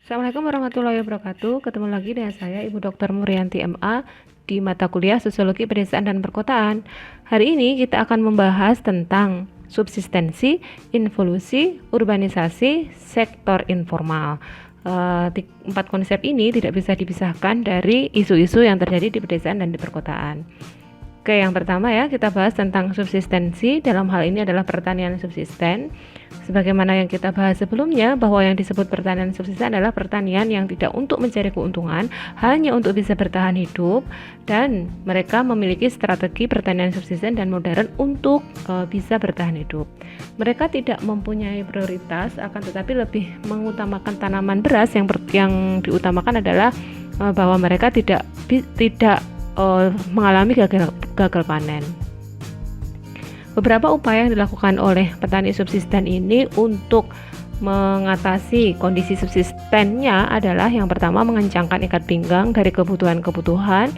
Assalamualaikum warahmatullahi wabarakatuh. Ketemu lagi dengan saya Ibu Dr. Murianti MA di mata kuliah Sosiologi Pedesaan dan Perkotaan. Hari ini kita akan membahas tentang subsistensi, involusi, urbanisasi, sektor informal. Empat konsep ini tidak bisa dipisahkan dari isu-isu yang terjadi di pedesaan dan di perkotaan. Oke, yang pertama ya, kita bahas tentang subsistensi. Dalam hal ini adalah pertanian subsisten. Sebagaimana yang kita bahas sebelumnya, bahwa yang disebut pertanian subsisten adalah pertanian yang tidak untuk mencari keuntungan, hanya untuk bisa bertahan hidup, dan mereka memiliki strategi pertanian subsisten dan modern untuk bisa bertahan hidup. Mereka tidak mempunyai prioritas, akan tetapi lebih mengutamakan tanaman beras. Yang diutamakan adalah bahwa mereka tidak mengalami gagal panen. Beberapa upaya yang dilakukan oleh petani subsisten ini untuk mengatasi kondisi subsistennya adalah yang pertama mengencangkan ikat pinggang dari kebutuhan-kebutuhan,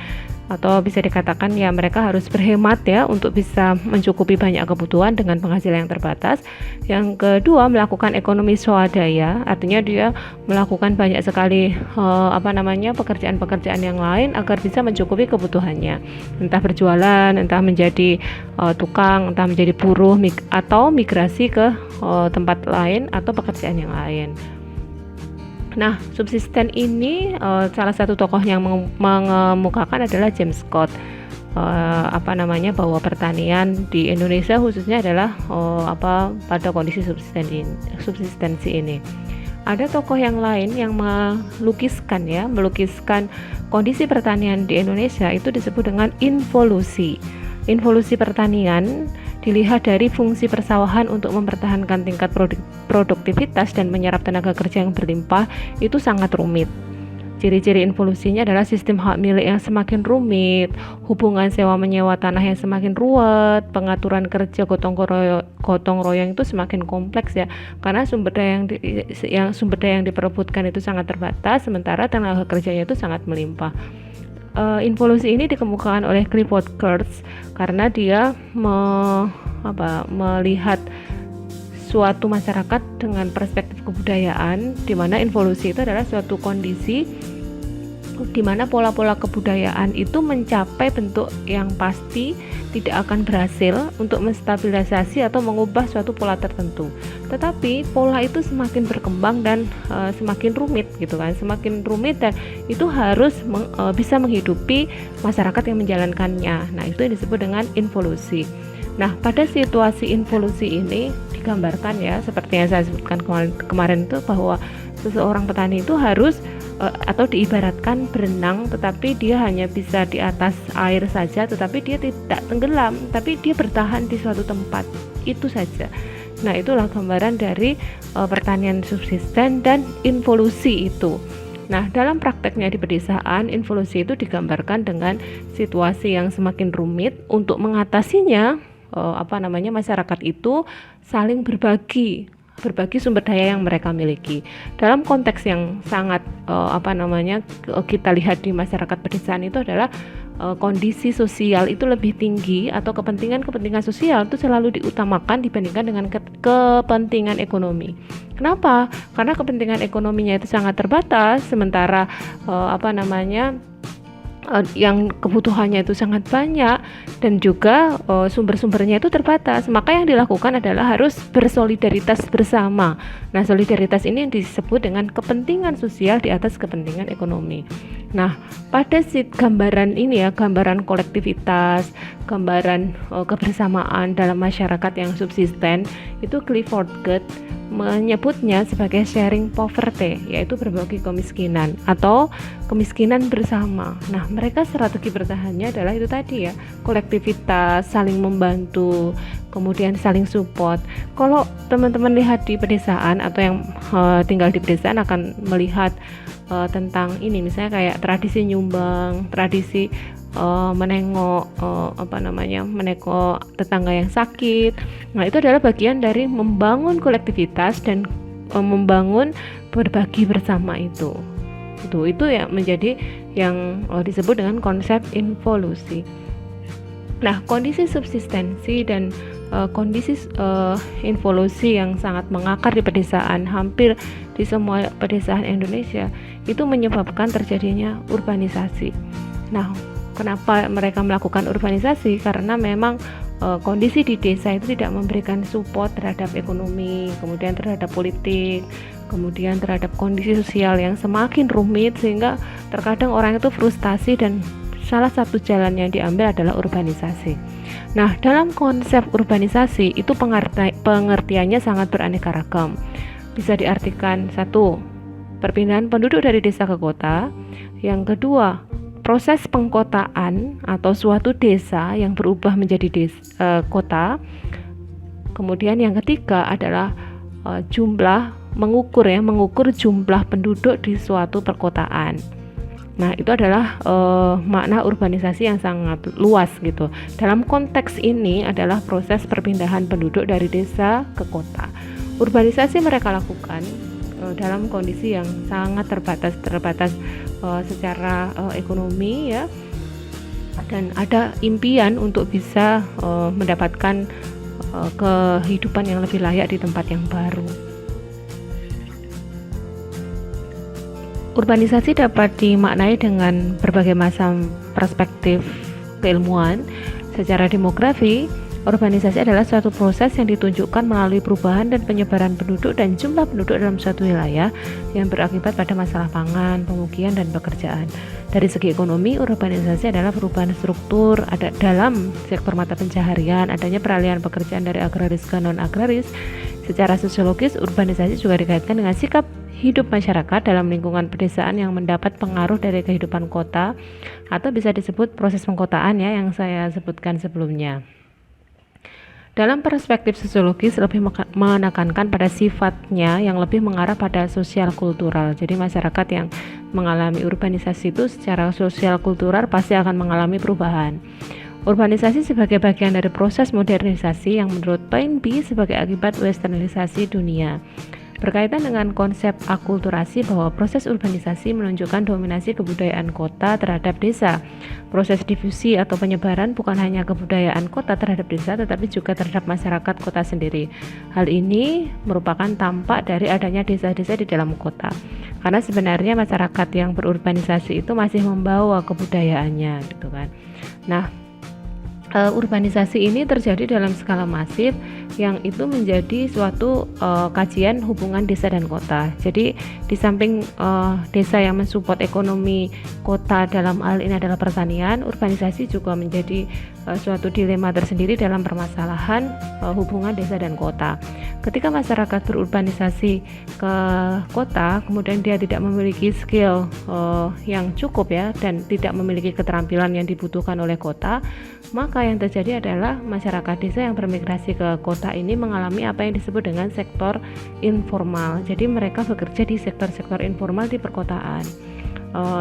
atau bisa dikatakan ya mereka harus berhemat ya untuk bisa mencukupi banyak kebutuhan dengan penghasilan yang terbatas. Yang kedua, melakukan ekonomi swadaya, artinya dia melakukan banyak sekali pekerjaan-pekerjaan yang lain agar bisa mencukupi kebutuhannya, entah berjualan, entah menjadi tukang, entah menjadi buruh, atau migrasi ke tempat lain atau pekerjaan yang lain. Nah, subsisten ini salah satu tokoh yang mengemukakan adalah James Scott. Bahwa pertanian di Indonesia khususnya adalah pada kondisi subsistensi ini. Ada tokoh yang lain yang melukiskan kondisi pertanian di Indonesia, itu disebut dengan involusi. Involusi pertanian dilihat dari fungsi persawahan untuk mempertahankan tingkat produktivitas dan menyerap tenaga kerja yang berlimpah itu sangat rumit. Ciri-ciri involusinya adalah sistem hak milik yang semakin rumit, hubungan sewa-menyewa tanah yang semakin ruwet, pengaturan kerja gotong royong itu semakin kompleks ya, karena sumber daya yang diperebutkan itu sangat terbatas, sementara tenaga kerjanya itu sangat melimpah. Involusi ini dikemukakan oleh Clifford Geertz karena dia melihat suatu masyarakat dengan perspektif kebudayaan, di mana involusi itu adalah suatu kondisi di mana pola-pola kebudayaan itu mencapai bentuk yang pasti, tidak akan berhasil untuk menstabilisasi atau mengubah suatu pola tertentu. Tetapi pola itu semakin berkembang dan semakin rumit gitu kan, semakin rumit, dan itu harus bisa menghidupi masyarakat yang menjalankannya. Nah, itu yang disebut dengan involusi. Nah, pada situasi involusi ini digambarkan ya, seperti yang saya sebutkan kemarin itu, bahwa seseorang petani itu harus atau diibaratkan berenang, tetapi dia hanya bisa di atas air saja, tetapi dia tidak tenggelam, tapi dia bertahan di suatu tempat, itu saja. Nah, itulah gambaran dari pertanian subsisten dan involusi itu. Nah, dalam prakteknya di pedesaan, involusi itu digambarkan dengan situasi yang semakin rumit. Untuk mengatasinya, masyarakat itu saling berbagi sumber daya yang mereka miliki. Dalam konteks yang sangat kita lihat di masyarakat pedesaan itu adalah kondisi sosial itu lebih tinggi, atau kepentingan sosial itu selalu diutamakan dibandingkan dengan kepentingan ekonomi. Kenapa? Karena kepentingan ekonominya itu sangat terbatas, sementara yang kebutuhannya itu sangat banyak, dan juga sumber-sumbernya itu terbatas. Maka yang dilakukan adalah harus bersolidaritas bersama. Nah, solidaritas ini yang disebut dengan kepentingan sosial di atas kepentingan ekonomi. Nah, pada gambaran ini ya, gambaran kolektivitas, gambaran kebersamaan dalam masyarakat yang subsisten, itu Clifford Geertz menyebutnya sebagai sharing poverty, yaitu berbagi kemiskinan atau kemiskinan bersama. Nah, mereka strategi bertahannya adalah itu tadi ya, kolektivitas, saling membantu, kemudian saling support. Kalau teman-teman lihat di pedesaan atau yang tinggal di pedesaan akan melihat tentang ini, misalnya kayak tradisi nyumbang, tradisi menengok tetangga yang sakit. Nah, itu adalah bagian dari membangun kolektivitas dan membangun berbagi bersama itu ya menjadi yang disebut dengan konsep involusi. Nah, kondisi subsistensi dan kondisi involusi yang sangat mengakar di pedesaan hampir di semua pedesaan Indonesia itu menyebabkan terjadinya urbanisasi. Nah, kenapa mereka melakukan urbanisasi? Karena memang kondisi di desa itu tidak memberikan support terhadap ekonomi, kemudian terhadap politik, kemudian terhadap kondisi sosial yang semakin rumit, sehingga terkadang orang itu frustasi dan salah satu jalan yang diambil adalah urbanisasi. Nah, dalam konsep urbanisasi itu pengertiannya sangat beraneka ragam. Bisa diartikan satu, perpindahan penduduk dari desa ke kota. Yang kedua, proses pengkotaan atau suatu desa yang berubah menjadi kota. Kemudian yang ketiga adalah mengukur jumlah penduduk di suatu perkotaan. Nah, itu adalah makna urbanisasi yang sangat luas gitu. Dalam konteks ini adalah proses perpindahan penduduk dari desa ke kota. Urbanisasi mereka lakukan dalam kondisi yang sangat terbatas secara ekonomi ya, dan ada impian untuk bisa mendapatkan kehidupan yang lebih layak di tempat yang baru. Urbanisasi dapat dimaknai dengan berbagai macam perspektif keilmuan. Secara demografi, urbanisasi adalah suatu proses yang ditunjukkan melalui perubahan dan penyebaran penduduk dan jumlah penduduk dalam suatu wilayah yang berakibat pada masalah pangan, pemukiman, dan pekerjaan. Dari segi ekonomi, urbanisasi adalah perubahan struktur dalam sektor mata pencaharian, adanya peralihan pekerjaan dari agraris ke non-agraris. Secara sosiologis, urbanisasi juga dikaitkan dengan sikap hidup masyarakat dalam lingkungan pedesaan yang mendapat pengaruh dari kehidupan kota, atau bisa disebut proses pengkotaan ya, yang saya sebutkan sebelumnya. Dalam perspektif sosiologis lebih menekankan pada sifatnya yang lebih mengarah pada sosial kultural. Jadi masyarakat yang mengalami urbanisasi itu secara sosial kultural pasti akan mengalami perubahan. Urbanisasi sebagai bagian dari proses modernisasi yang menurut Toynbee sebagai akibat westernisasi dunia. Berkaitan dengan konsep akulturasi bahwa proses urbanisasi menunjukkan dominasi kebudayaan kota terhadap desa. Proses difusi atau penyebaran bukan hanya kebudayaan kota terhadap desa, tetapi juga terhadap masyarakat kota sendiri. Hal ini merupakan tampak dari adanya desa-desa di dalam kota. Karena sebenarnya masyarakat yang berurbanisasi itu masih membawa kebudayaannya, gitu kan. Nah, urbanisasi ini terjadi dalam skala masif yang itu menjadi suatu kajian hubungan desa dan kota. Jadi di samping desa yang mensupport ekonomi kota dalam hal ini adalah pertanian, urbanisasi juga menjadi suatu dilema tersendiri dalam permasalahan hubungan desa dan kota. Ketika masyarakat berurbanisasi ke kota, kemudian dia tidak memiliki skill yang cukup ya, dan tidak memiliki keterampilan yang dibutuhkan oleh kota, maka yang terjadi adalah masyarakat desa yang bermigrasi ke kota ini mengalami apa yang disebut dengan sektor informal. Jadi mereka bekerja di sektor-sektor informal di perkotaan,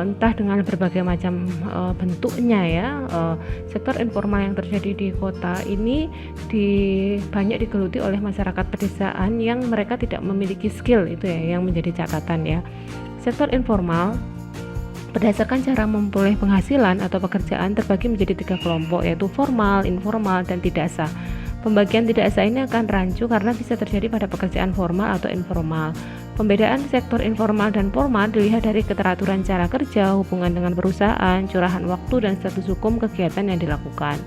entah dengan berbagai macam bentuknya ya. Sektor informal yang terjadi di kota ini banyak digeluti oleh masyarakat pedesaan yang mereka tidak memiliki skill, itu ya yang menjadi catatan ya. Sektor informal berdasarkan cara memperoleh penghasilan atau pekerjaan terbagi menjadi 3 kelompok, yaitu formal, informal, dan tidak sah. Pembagian tidak sah ini akan rancu karena bisa terjadi pada pekerjaan formal atau informal. Pembedaan sektor informal dan formal dilihat dari keteraturan cara kerja, hubungan dengan perusahaan, curahan waktu, dan status hukum kegiatan yang dilakukan.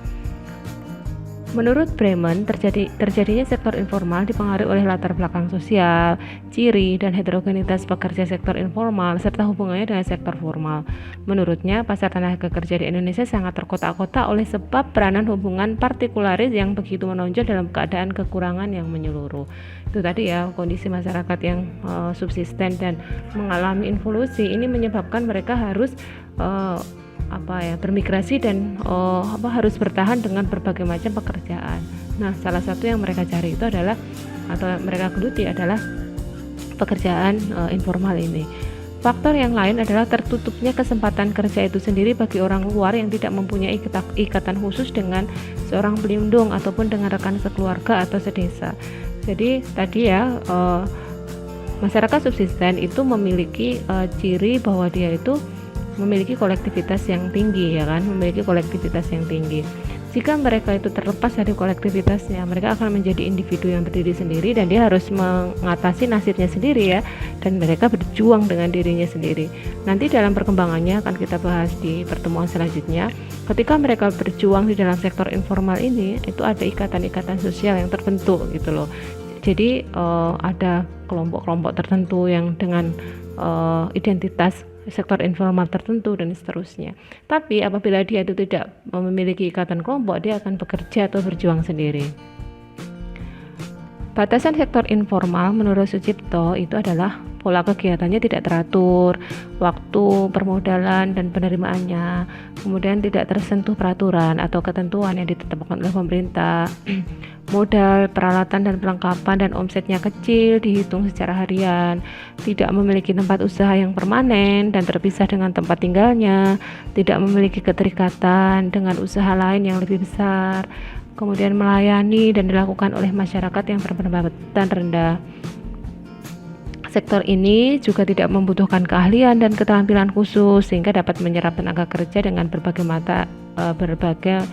Menurut Bremen, terjadinya sektor informal dipengaruhi oleh latar belakang sosial, ciri, dan heterogenitas pekerja sektor informal, serta hubungannya dengan sektor formal. Menurutnya, pasar tenaga kerja di Indonesia sangat terkotak-kotak oleh sebab peranan hubungan partikularis yang begitu menonjol dalam keadaan kekurangan yang menyeluruh. Itu tadi ya, kondisi masyarakat yang subsisten dan mengalami involusi ini menyebabkan mereka harus bermigrasi dan harus bertahan dengan berbagai macam pekerjaan. Nah, salah satu yang mereka cari itu adalah, atau mereka geluti adalah pekerjaan informal ini. Faktor yang lain adalah tertutupnya kesempatan kerja itu sendiri bagi orang luar yang tidak mempunyai ikatan khusus dengan seorang pelindung ataupun dengan rekan sekeluarga atau sedesa. Jadi tadi ya, masyarakat subsisten itu memiliki ciri bahwa dia itu memiliki kolektivitas yang tinggi, ya kan, memiliki kolektivitas yang tinggi. Jika mereka itu terlepas dari kolektivitasnya, mereka akan menjadi individu yang berdiri sendiri dan dia harus mengatasi nasibnya sendiri ya, dan mereka berjuang dengan dirinya sendiri. Nanti dalam perkembangannya akan kita bahas di pertemuan selanjutnya. Ketika mereka berjuang di dalam sektor informal ini, itu ada ikatan-ikatan sosial yang terbentuk gitu loh. Jadi ada kelompok-kelompok tertentu yang dengan identitas sektor informal tertentu dan seterusnya. Tapi apabila dia itu tidak memiliki ikatan kelompok, dia akan bekerja atau berjuang sendiri. Batasan sektor informal menurut Sucipto itu adalah pola kegiatannya tidak teratur, waktu, permodalan, dan penerimaannya, kemudian tidak tersentuh peraturan atau ketentuan yang ditetapkan oleh pemerintah, modal, peralatan, dan perlengkapan dan omsetnya kecil, dihitung secara harian, tidak memiliki tempat usaha yang permanen dan terpisah dengan tempat tinggalnya, tidak memiliki keterikatan dengan usaha lain yang lebih besar, kemudian melayani dan dilakukan oleh masyarakat yang berpendapatan rendah. Sektor ini juga tidak membutuhkan keahlian dan keterampilan khusus sehingga dapat menyerap tenaga kerja dengan berbagai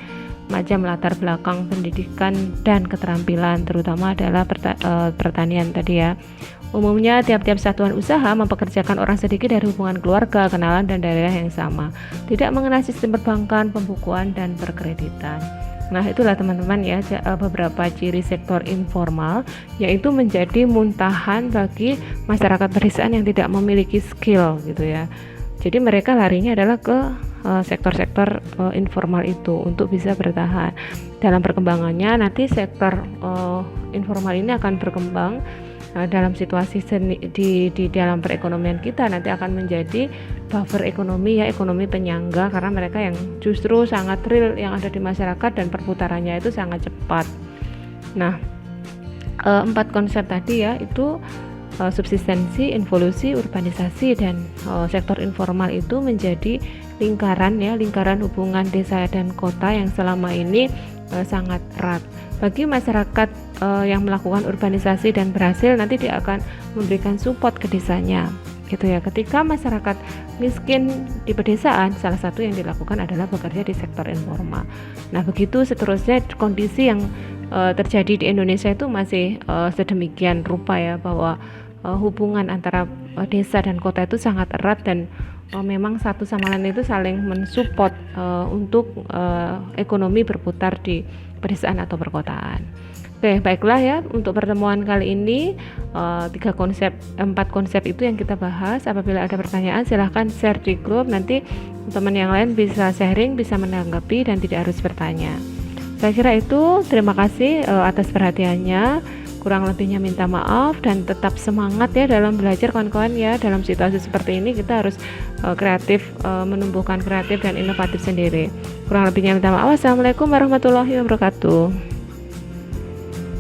macam latar belakang pendidikan dan keterampilan, terutama adalah pertanian tadi ya. Umumnya tiap-tiap satuan usaha mempekerjakan orang sedikit dari hubungan keluarga, kenalan, dan daerah yang sama, tidak mengenal sistem perbankan, pembukuan, dan perkreditan. Nah, itulah teman-teman ya beberapa ciri sektor informal, yaitu menjadi muntahan bagi masyarakat pedesaan yang tidak memiliki skill gitu ya. Jadi mereka larinya adalah ke sektor-sektor informal itu untuk bisa bertahan. Dalam perkembangannya nanti sektor informal ini akan berkembang dalam situasi di dalam perekonomian kita, nanti akan menjadi buffer ekonomi ya, ekonomi penyangga, karena mereka yang justru sangat real yang ada di masyarakat dan perputarannya itu sangat cepat. Nah, 4 konsep tadi ya itu subsistensi, involusi, urbanisasi, dan sektor informal itu menjadi lingkaran ya, lingkaran hubungan desa dan kota yang selama ini sangat erat. Bagi masyarakat yang melakukan urbanisasi dan berhasil, nanti dia akan memberikan support ke desanya gitu ya. Ketika masyarakat miskin di pedesaan, salah satu yang dilakukan adalah bekerja di sektor informal. Nah, begitu seterusnya kondisi yang terjadi di Indonesia itu masih sedemikian rupa ya, bahwa hubungan antara desa dan kota itu sangat erat dan memang satu sama lain itu saling mensupport untuk ekonomi berputar di pedesaan atau perkotaan. Oke, baiklah ya, untuk pertemuan kali ini 4 konsep itu yang kita bahas. Apabila ada pertanyaan silahkan share di grup, nanti teman yang lain bisa sharing, bisa menanggapi dan tidak harus bertanya. Saya kira itu, terima kasih atas perhatiannya. Kurang lebihnya minta maaf dan tetap semangat ya dalam belajar kawan-kawan ya. Dalam situasi seperti ini kita harus kreatif, menumbuhkan kreatif dan inovatif sendiri. Kurang lebihnya minta maaf. Wassalamualaikum warahmatullahi wabarakatuh.